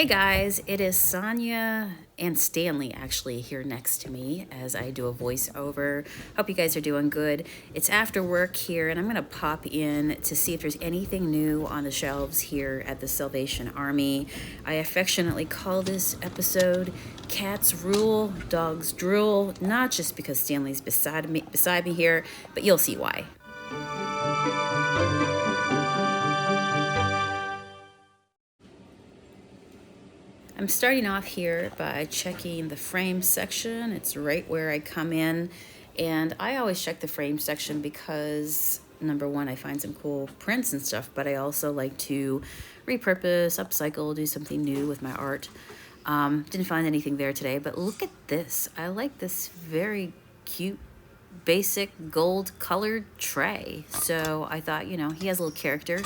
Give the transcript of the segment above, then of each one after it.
Hey guys, it is Sonia and Stanley actually here next to me as I do a voiceover. Hope you guys are doing good. It's after work here and I'm going to pop in to see if there's anything new on the shelves here at the Salvation Army. I affectionately call this episode Cats Rule, Dogs Drool, not just because Stanley's beside me here, but you'll see why. I'm starting off here by checking the frame section. It's right where I come in, and I always check the frame section because number one, I find some cool prints and stuff, but I also like to repurpose, upcycle, do something new with my art. Didn't find anything there today, but look at this. I like this very cute basic gold colored tray. So I thought, he has a little character.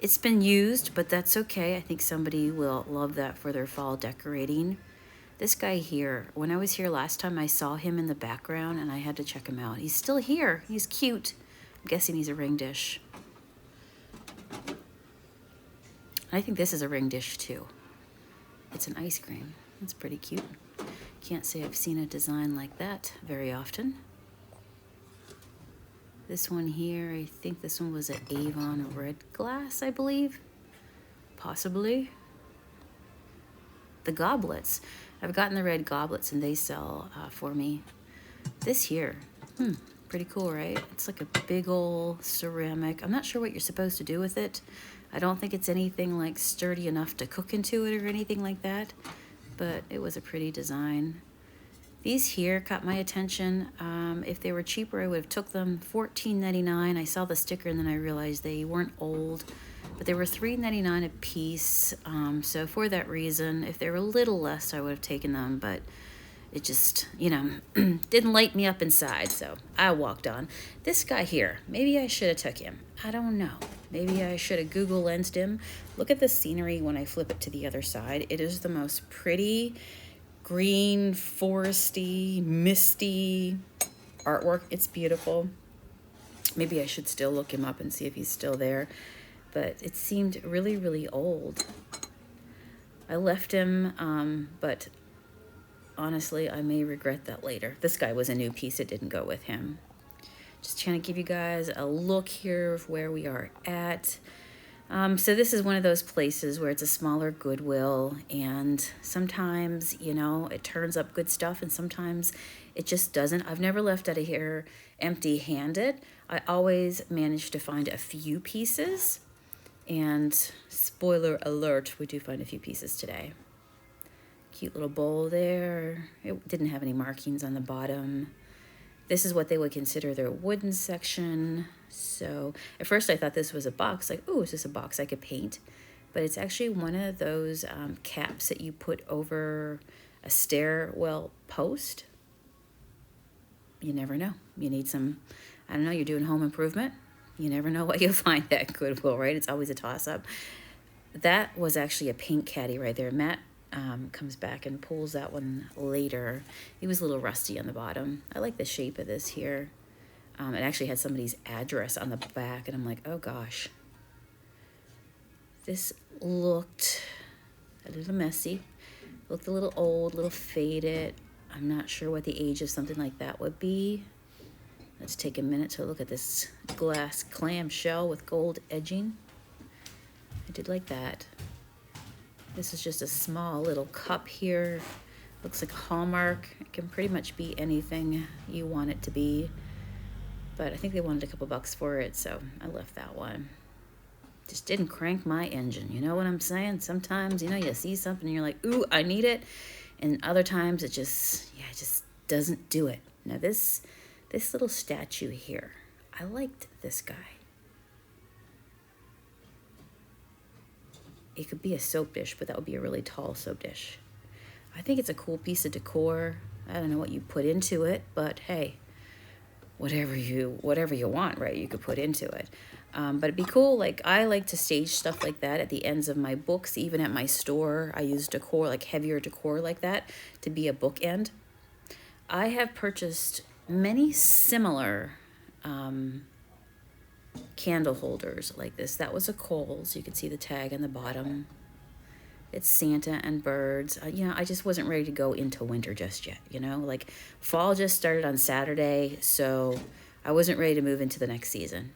It's been used, but that's okay. I think somebody will love that for their fall decorating. This guy here, when I was here last time, I saw him in the background and I had to check him out. He's still here. He's cute. I'm guessing he's a ring dish. I think this is a ring dish too. It's an ice cream. It's pretty cute. Can't say I've seen a design like that very often. This one here, I think this one was an Avon red glass, I believe. Possibly. The goblets. I've gotten the red goblets and they sell for me. This here, pretty cool, right? It's like a big old ceramic. I'm not sure what you're supposed to do with it. I don't think it's anything like sturdy enough to cook into it or anything like that, but it was a pretty design. These here caught my attention. If they were cheaper, I would have took them. $14.99. I saw the sticker and then I realized they weren't old, but they were $3.99 a piece. So for that reason, if they were a little less, I would have taken them, but it just, didn't light me up inside, so I walked on. This guy here, maybe I should have took him. I don't know. Maybe I should have Google lensed him. Look at the scenery when I flip it to the other side. It is the most pretty green, foresty, misty artwork. It's beautiful. Maybe I should still look him up and see if he's still there, but it seemed really, really old. I left him, but honestly, I may regret that later. This guy was a new piece. It didn't go with him. Just trying to give you guys a look here of where we are at. So this is one of those places where it's a smaller Goodwill, and sometimes, it turns up good stuff and sometimes it just doesn't. I've never left out of here empty-handed. I always manage to find a few pieces, and spoiler alert, we do find a few pieces today. Cute little bowl there. It didn't have any markings on the bottom. This is what they would consider their wooden section. So at first I thought this was a box, like, oh, is this a box I could paint? But it's actually one of those caps that you put over a stairwell post. You never know. You need some, I don't know, you're doing home improvement. You never know what you'll find at Goodwill, right? It's always a toss-up. That was actually a paint caddy right there. Matt comes back and pulls that one later. It was a little rusty on the bottom. I like the shape of this here. It actually had somebody's address on the back, and I'm like, oh gosh. This looked a little messy. Looked a little old, a little faded. I'm not sure what the age of something like that would be. Let's take a minute to look at this glass clamshell with gold edging. I did like that. This is just a small little cup here. Looks like a Hallmark. It can pretty much be anything you want it to be. But I think they wanted a couple bucks for it, so I left that one. Just didn't crank my engine. You know what I'm saying? Sometimes, you see something and you're like, ooh, I need it. And other times it just doesn't do it. Now this little statue here, I liked this guy. It could be a soap dish, but that would be a really tall soap dish. I think it's a cool piece of decor. I don't know what you put into it, but hey, whatever you want, right? You could put into it. But it'd be cool. Like, I like to stage stuff like that at the ends of my books. Even at my store, I use decor, like heavier decor like that, to be a bookend. I have purchased many similar candle holders like this. That was a Kohl's. You can see the tag on the bottom. It's Santa and birds. You know, I just wasn't ready to go into winter just yet, you know? Like, fall just started on Saturday, so I wasn't ready to move into the next season.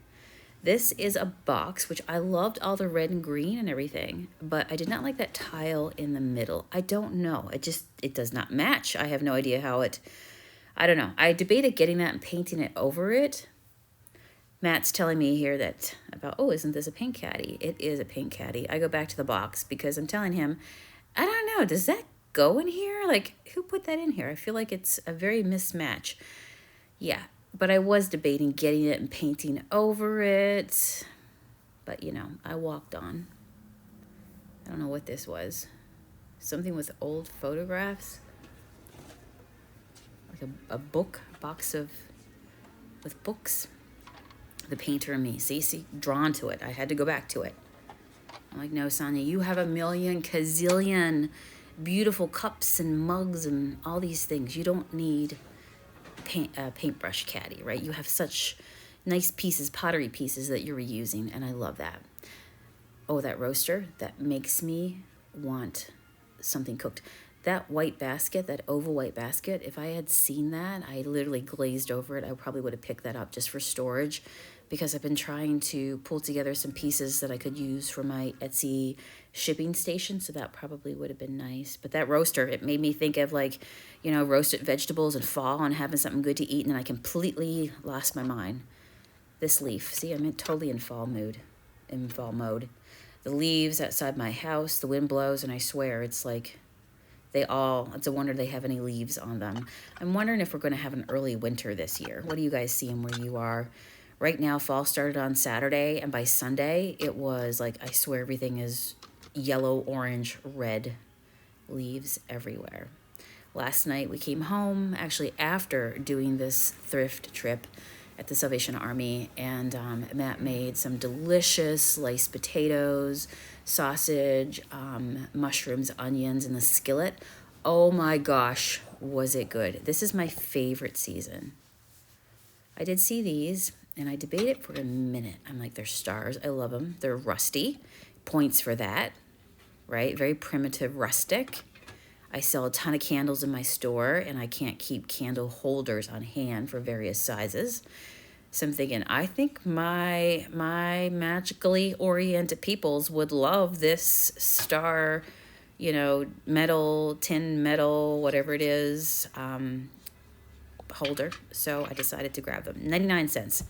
This is a box, which I loved all the red and green and everything, but I did not like that tile in the middle. I don't know. It does not match. I have no idea how I don't know. I debated getting that and painting it over it. Matt's telling me here that about, oh, isn't this a pink caddy? It is a pink caddy. I go back to the box because I'm telling him, I don't know, does that go in here? Like, who put that in here? I feel like it's a very mismatch. Yeah, but I was debating getting it and painting over it. But, you know, I walked on. I don't know what this was. Something with old photographs. Like a box with books. The painter and me, see, drawn to it. I had to go back to it. I'm like, no, Sonia, you have a million gazillion beautiful cups and mugs and all these things. You don't need paintbrush caddy, right? You have such nice pieces, pottery pieces that you're reusing, and I love that. Oh, that roaster, that makes me want something cooked. That white basket, that oval white basket, if I had seen that, I literally glazed over it. I probably would have picked that up just for storage because I've been trying to pull together some pieces that I could use for my Etsy shipping station, so that probably would have been nice. But that roaster, it made me think of, like, you know, roasted vegetables and fall and having something good to eat, and then I completely lost my mind. This leaf, see, I'm totally in fall mode. The leaves outside my house, the wind blows, and I swear it's like it's a wonder they have any leaves on them. I'm wondering if we're going to have an early winter this year. What are you guys seeing where you are? Right now, fall started on Saturday, and by Sunday, it was like, I swear everything is yellow, orange, red leaves everywhere. Last night, we came home, actually after doing this thrift trip at the Salvation Army, and Matt made some delicious sliced potatoes, sausage, mushrooms, onions in the skillet. Oh my gosh, was it good. This is my favorite season. I did see these, and I debated for a minute. I'm like, they're stars. I love them. They're rusty. Points for that, right? Very primitive, rustic. I sell a ton of candles in my store, and I can't keep candle holders on hand for various sizes. So I'm thinking, I think my magically oriented peoples would love this star, you know, tin metal, whatever it is, holder. So I decided to grab them. 99 cents.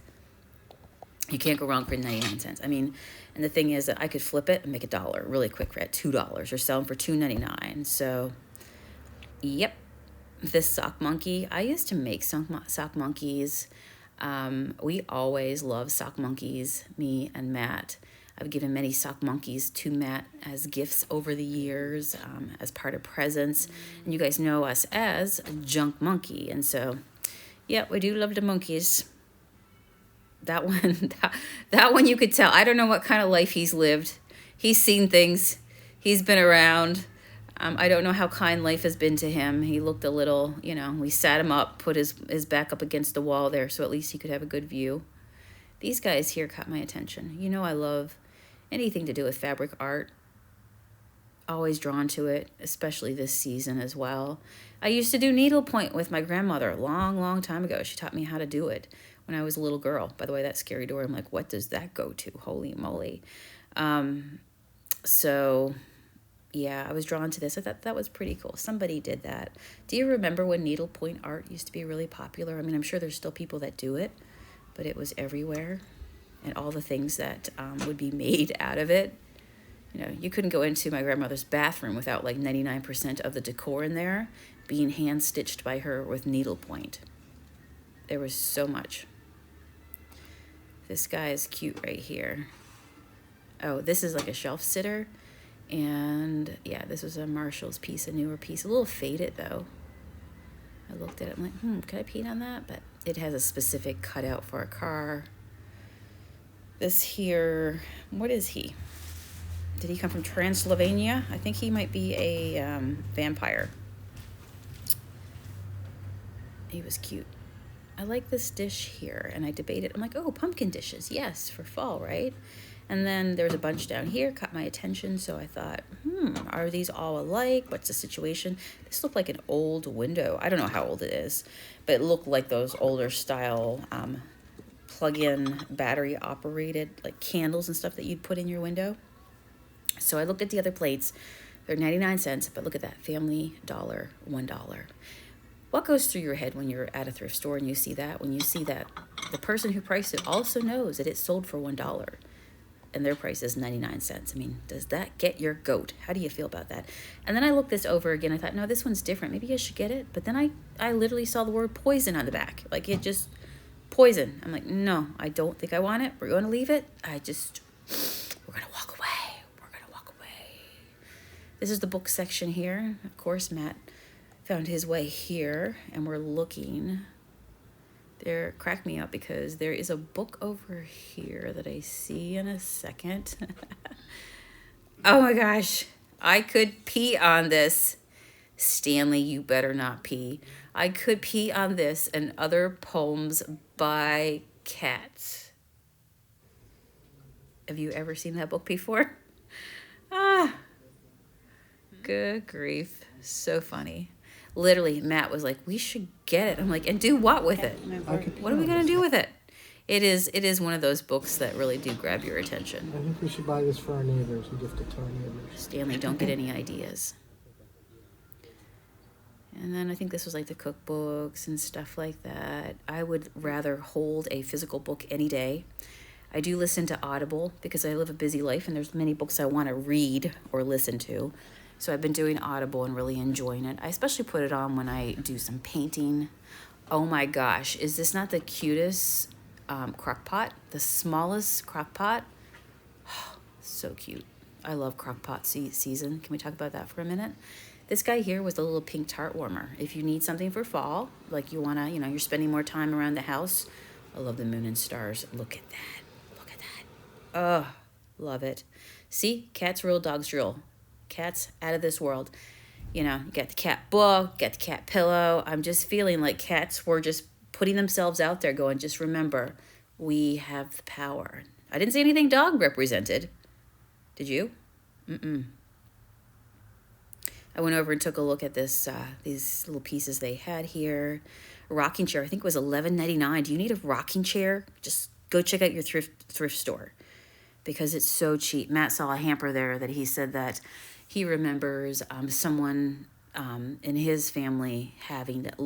You can't go wrong for 99 cents. I mean, and the thing is that I could flip it and make $1 really quick at $2 or sell them for $2.99. So, yep, this sock monkey. I used to make sock monkeys. We always love sock monkeys, me and Matt. I've given many sock monkeys to Matt as gifts over the years, as part of presents. And you guys know us as Junk Monkey. And so, yeah, we do love the monkeys. That one, that one you could tell. I don't know what kind of life he's lived. He's seen things. He's been around. I don't know how kind life has been to him. He looked a little, you know, we sat him up, put his back up against the wall there so at least he could have a good view. These guys here caught my attention. You know I love anything to do with fabric art. Always drawn to it, especially this season as well. I used to do needlepoint with my grandmother a long, long time ago. She taught me how to do it when I was a little girl. By the way, that scary door, I'm like, what does that go to? Holy moly. So, yeah, I was drawn to this. I thought that was pretty cool. Somebody did that. Do you remember when needlepoint art used to be really popular? I mean, I'm sure there's still people that do it, but it was everywhere. And all the things that would be made out of it. You know, you couldn't go into my grandmother's bathroom without like 99% of the decor in there being hand-stitched by her with needlepoint. There was so much. This guy is cute right here. Oh, this is like a shelf sitter. And yeah, this was a Marshall's piece, a newer piece. A little faded though. I looked at it, I'm like, could I paint on that? But it has a specific cutout for a car. This here, what is he? Did he come from Transylvania? I think he might be a vampire. He was cute. I like this dish here, and I debated. I'm like, oh, pumpkin dishes, yes, for fall, right? And then there's a bunch down here, caught my attention. So I thought, are these all alike? What's the situation? This looked like an old window. I don't know how old it is, but it looked like those older style plug-in battery operated like candles and stuff that you'd put in your window. So I looked at the other plates. They're 99 cents, but look at that, Family Dollar, $1. What goes through your head when you're at a thrift store and you see that? When you see that the person who priced it also knows that it sold for $1 and their price is 99 cents. I mean, does that get your goat? How do you feel about that? And then I looked this over again. I thought, no, this one's different. Maybe I should get it. But then I literally saw the word poison on the back. Like it just, poison. I'm like, no, I don't think I want it. We're going to leave it. We're going to walk away. We're going to walk away. This is the book section here. Of course, Matt found his way here and we're looking. There, crack me up because there is a book over here that I see in a second. Oh my gosh, I could pee on this. Stanley, you better not pee. I could pee on this and other poems by cats. Have you ever seen that book before? Ah, good grief, so funny. Literally, Matt was like, we should get it. I'm like, and do what with it? What are we going to do with it? It is one of those books that really do grab your attention. I think we should buy this for our neighbors and gift it to our neighbors. Stanley, don't get any ideas. And then I think this was like the cookbooks and stuff like that. I would rather hold a physical book any day. I do listen to Audible because I live a busy life and there's many books I want to read or listen to. So I've been doing Audible and really enjoying it. I especially put it on when I do some painting. Oh my gosh, is this not the cutest crock pot? The smallest crock pot? Oh, so cute. I love crock pot season. Can we talk about that for a minute? This guy here was a little pink tart warmer. If you need something for fall, like you want to, you're spending more time around the house. I love the moon and stars. Look at that. Look at that. Oh, love it. See, cats rule, dogs drool. Cats out of this world. You get the cat book, get the cat pillow. I'm just feeling like cats were just putting themselves out there going, just remember, we have the power. I didn't see anything dog represented. Did you? I went over and took a look at this these little pieces they had here. A rocking chair, I think it was $11.99. Do you need a rocking chair? Just go check out your thrift store because it's so cheap. Matt saw a hamper there that he said that he remembers someone in his family having that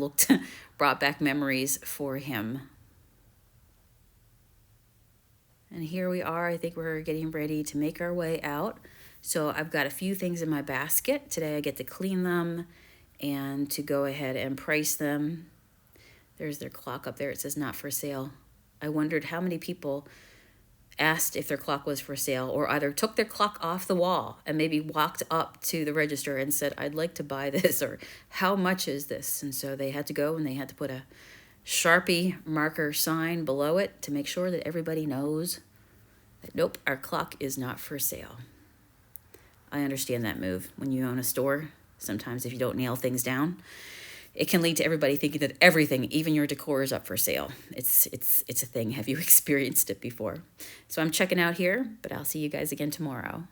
brought back memories for him. And here we are. I think we're getting ready to make our way out. So I've got a few things in my basket. Today I get to clean them and to go ahead and price them. There's their clock up there. It says not for sale. I wondered how many people asked if their clock was for sale or either took their clock off the wall and maybe walked up to the register and said, I'd like to buy this, or how much is this? And so they had to go and they had to put a Sharpie marker sign below it to make sure that everybody knows that, nope, our clock is not for sale. I understand that move. When you own a store, sometimes if you don't nail things down, it can lead to everybody thinking that everything, even your decor, is up for sale. It's a thing. Have you experienced it before? So I'm checking out here, but I'll see you guys again tomorrow.